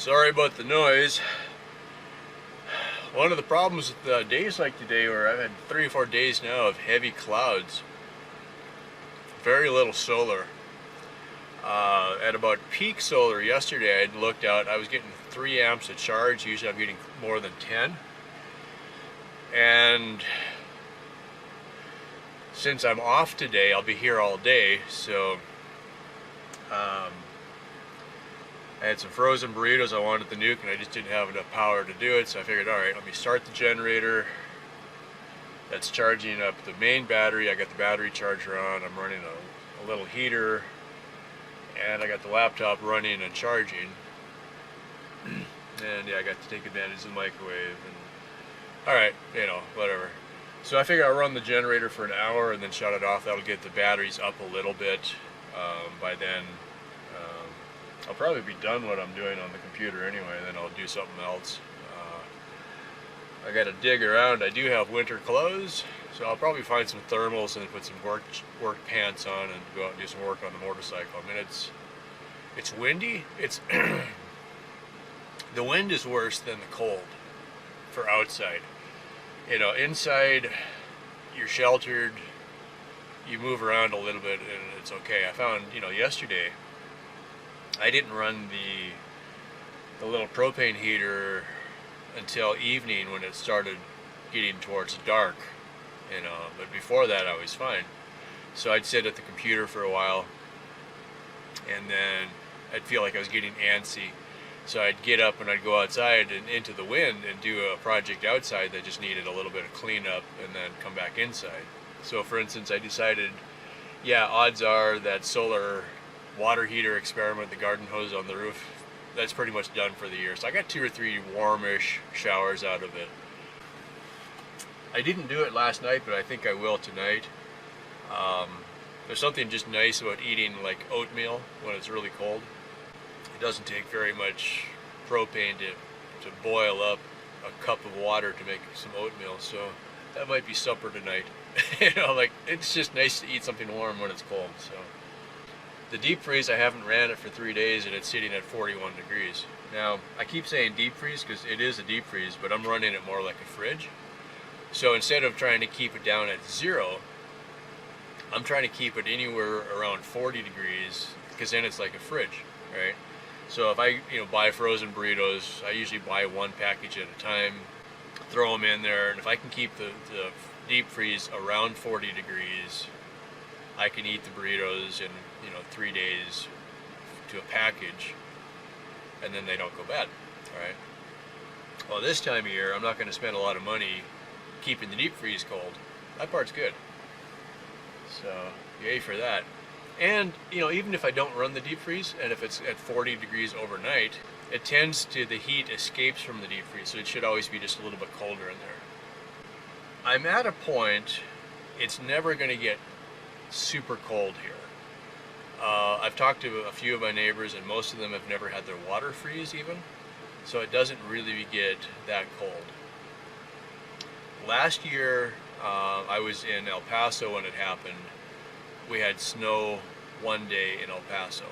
Sorry about the noise. One of the problems with days like today, where I've had 3 or 4 days now of heavy clouds, very little solar. At about peak solar yesterday, I'd looked out, I was getting 3 amps of charge. Usually I'm getting more than 10. And since I'm off today, I'll be here all day, so I had some frozen burritos I wanted to nuke, and I just didn't have enough power to do it, so I figured, alright, let me start the generator that's charging up the main battery. I got the battery charger on, I'm running a little heater, and I got the laptop running and charging. And yeah, I got to take advantage of the microwave, and alright, you know, whatever. So I figured I'll run the generator for an hour and then shut it off. That'll get the batteries up a little bit. By then, I'll probably be done what I'm doing on the computer anyway, then I'll do something else. I gotta dig around. I do have winter clothes, so I'll probably find some thermals and put some work pants on and go out and do some work on the motorcycle. I mean, it's windy. It's the wind is worse than the cold for outside. You know, inside you're sheltered, you move around a little bit and it's okay. I found, you know, yesterday I didn't run the little propane heater until evening when it started getting towards dark, you know, but before that I was fine. So I'd sit at the computer for a while and then I'd feel like I was getting antsy. So I'd get up and I'd go outside and into the wind and do a project outside that just needed a little bit of cleanup and then come back inside. So for instance, I decided, yeah, odds are that solar water heater experiment, the garden hose on the roof, that's pretty much done for the year. So I got 2 or 3 warmish showers out of it. I didn't do it last night, but I think I will tonight. There's something just nice about eating like oatmeal when it's really cold. It doesn't take very much propane to boil up a cup of water to make some oatmeal, so that might be supper tonight. You know, like, it's just nice to eat something warm when it's cold. So the deep freeze, I haven't ran it for 3 days and it's sitting at 41 degrees. Now, I keep saying deep freeze because it is a deep freeze, but I'm running it more like a fridge. So instead of trying to keep it down at 0, I'm trying to keep it anywhere around 40 degrees because then it's like a fridge, right? So if I, you know, buy frozen burritos, I usually buy 1 package at a time, throw them in there, and if I can keep the deep freeze around 40 degrees, I can eat the burritos in, you know, 3 days to a package, and then they don't go bad, all right? Well, this time of year, I'm not going to spend a lot of money keeping the deep freeze cold. That part's good. So, yay for that. And, you know, even if I don't run the deep freeze, and if it's at 40 degrees overnight, it tends to, the heat escapes from the deep freeze, so it should always be just a little bit colder in there. I'm at a point, it's never going to get super cold here. I've talked to a few of my neighbors, and most of them have never had their water freeze even, so it doesn't really get that cold. Last year, I was in El Paso when it happened. We had snow 1 day in El Paso.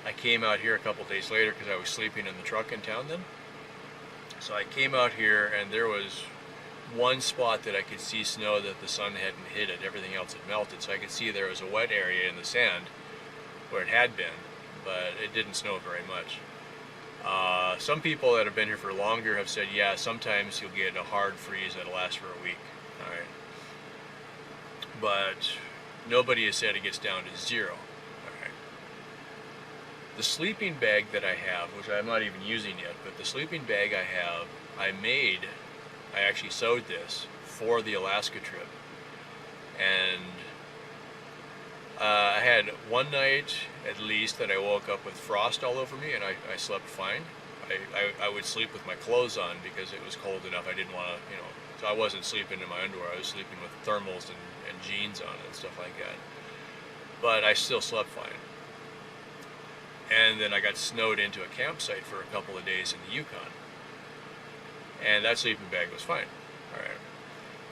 I came out here a couple days later because I was sleeping in the truck in town then. So I came out here and there was one spot that I could see snow that the sun hadn't hit it. Everything else had melted. So I could see there was a wet area in the sand where it had been, but it didn't snow very much. Some people that have been here for longer have said, yeah, sometimes you'll get a hard freeze that'll last for a week. All right. But nobody has said it gets down to 0. All right. The sleeping bag that I have, which I'm not even using yet, but the sleeping bag I have, I actually sewed this for the Alaska trip. And I had 1 night at least that I woke up with frost all over me and I slept fine. I would sleep with my clothes on because it was cold enough. I didn't want to, you know, so I wasn't sleeping in my underwear. I was sleeping with thermals and jeans on and stuff like that. But I still slept fine. And then I got snowed into a campsite for a couple of days in the Yukon. And that sleeping bag was fine. All right.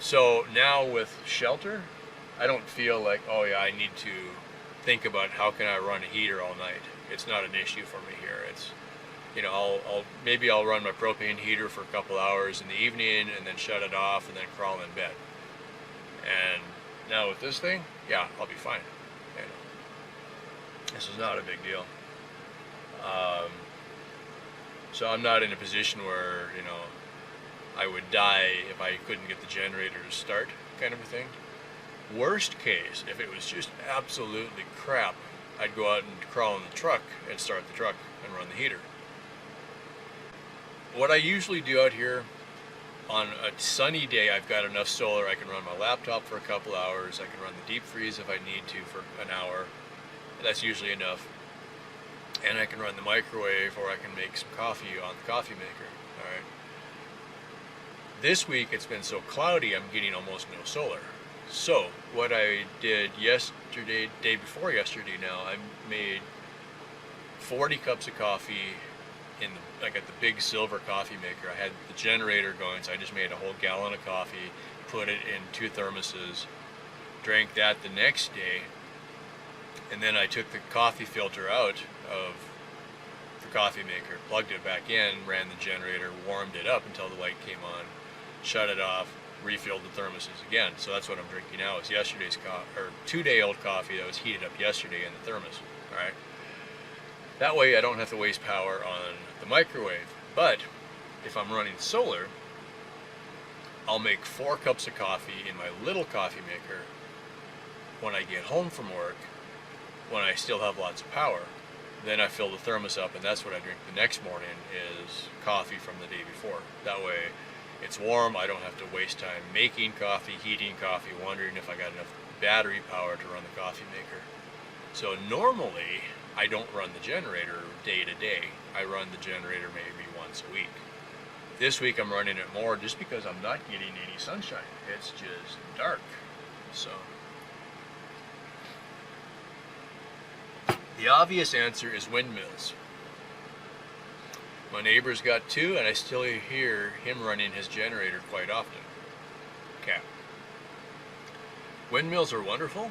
So now with shelter, I don't feel like, oh yeah, I need to think about how can I run a heater all night. It's not an issue for me here. you know, maybe I'll run my propane heater for a couple hours in the evening and then shut it off and then crawl in bed. And now with this thing, yeah, I'll be fine. You know, this is not a big deal. So I'm not in a position where, you know, I would die if I couldn't get the generator to start, kind of a thing. Worst case, if it was just absolutely crap, I'd go out and crawl in the truck and start the truck and run the heater. What I usually do out here, on a sunny day, I've got enough solar, I can run my laptop for a couple hours, I can run the deep freeze if I need to for an hour, that's usually enough, and I can run the microwave, or I can make some coffee on the coffee maker. All right. This week it's been so cloudy, I'm getting almost no solar. So what I did yesterday, day before yesterday now, I made 40 cups of coffee I got the big silver coffee maker. I had the generator going, so I just made a whole gallon of coffee, put it in 2 thermoses, drank that the next day, and then I took the coffee filter out of the coffee maker, plugged it back in, ran the generator, warmed it up until the light came on, shut it off, refilled the thermoses again. So that's what I'm drinking now, is yesterday's 2-day-old coffee that was heated up yesterday in the thermos. All right. That way I don't have to waste power on the microwave. But if I'm running solar, I'll make 4 cups of coffee in my little coffee maker when I get home from work, when I still have lots of power. Then I fill the thermos up, and that's what I drink the next morning, is coffee from the day before. That way it's warm, I don't have to waste time making coffee, heating coffee, wondering if I got enough battery power to run the coffee maker. So normally I don't run the generator day to day. I run the generator maybe once a week. This week I'm running it more just because I'm not getting any sunshine. It's just dark. So the obvious answer is windmills. My neighbor's got 2, and I still hear him running his generator quite often. Okay. Windmills are wonderful.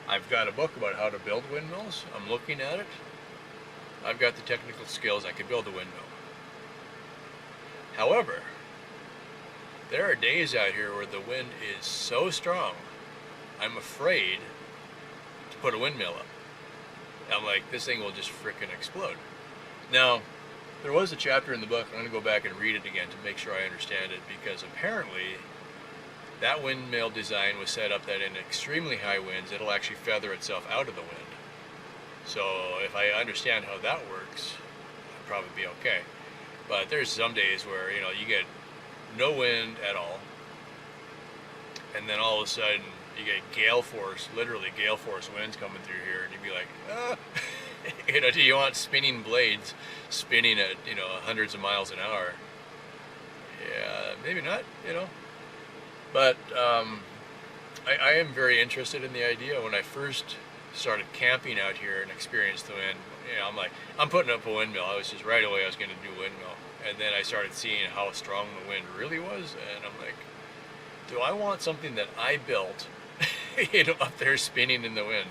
I've got a book about how to build windmills. I'm looking at it. I've got the technical skills. I could build a windmill. However, there are days out here where the wind is so strong, I'm afraid to put a windmill up. I'm like, this thing will just frickin' explode. Now, there was a chapter in the book, I'm going to go back and read it again to make sure I understand it, because apparently that windmill design was set up that in extremely high winds, it'll actually feather itself out of the wind. So if I understand how that works, I'll probably be okay. But there's some days where, you know, you get no wind at all, and then all of a sudden you get gale force, literally gale force winds coming through here, and you'd be like, ah. You know, do you want spinning blades spinning at, you know, hundreds of miles an hour? Yeah, maybe not, you know. But I am very interested in the idea. When I first started camping out here and experienced the wind, you know, I'm like, I'm putting up a windmill. I was just right away I was going to do a windmill. And then I started seeing how strong the wind really was, and I'm like, do I want something that I built, you know, up there spinning in the wind?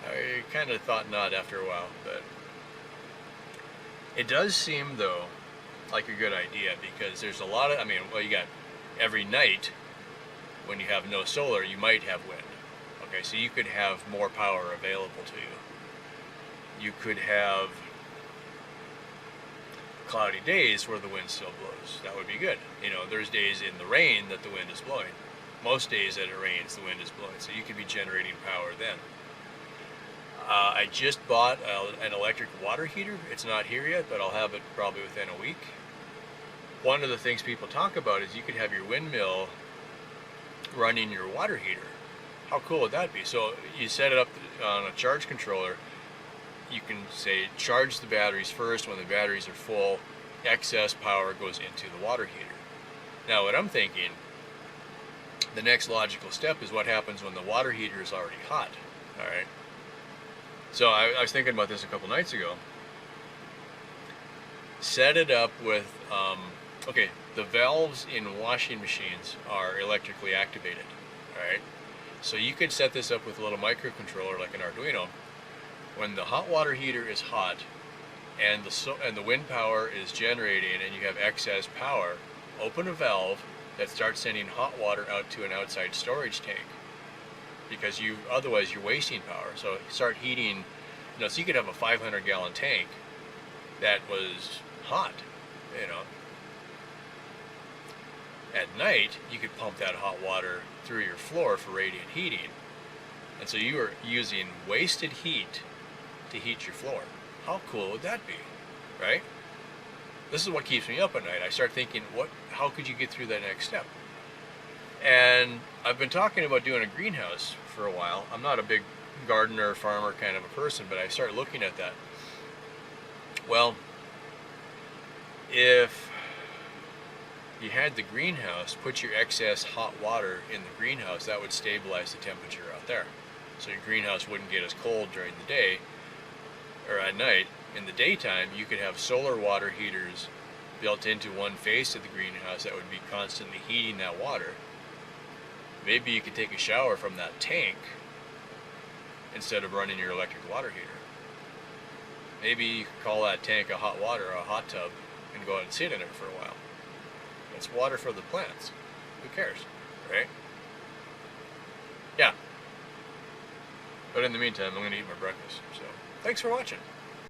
I kind of thought not after a while, but it does seem, though, like a good idea, because there's a lot of, I mean, well, you got every night when you have no solar, you might have wind. Okay, so you could have more power available to you. You could have cloudy days where the wind still blows. That would be good. You know, there's days in the rain that the wind is blowing. Most days that it rains, the wind is blowing, so you could be generating power then. I just bought an electric water heater. It's not here yet, but I'll have it probably within a week. One of the things people talk about is you could have your windmill running your water heater. How cool would that be? So you set it up on a charge controller. You can say charge the batteries first. When the batteries are full, excess power goes into the water heater. Now what I'm thinking, the next logical step is what happens when the water heater is already hot. All right. So I was thinking about this a couple nights ago. Set it up with, okay, the valves in washing machines are electrically activated, all right? So you could set this up with a little microcontroller like an Arduino. When the hot water heater is hot, and the wind power is generating and you have excess power, open a valve that starts sending hot water out to an outside storage tank, because otherwise you're wasting power. So start heating, so you could have a 500-gallon tank that was hot, At night, you could pump that hot water through your floor for radiant heating. And so you are using wasted heat to heat your floor. How cool would that be, right? This is what keeps me up at night. I start thinking, how could you get through that next step? And I've been talking about doing a greenhouse for a while. I'm not a big gardener, farmer kind of a person, but I started looking at that. Well, if you had the greenhouse, put your excess hot water in the greenhouse, that would stabilize the temperature out there. So your greenhouse wouldn't get as cold during the day or at night. In the daytime, you could have solar water heaters built into one face of the greenhouse that would be constantly heating that water. Maybe you could take a shower from that tank instead of running your electric water heater. Maybe you could call that tank a hot tub, and go out and sit in it for a while. It's water for the plants. Who cares, right? Yeah. But in the meantime, I'm going to eat my breakfast. So, thanks for watching.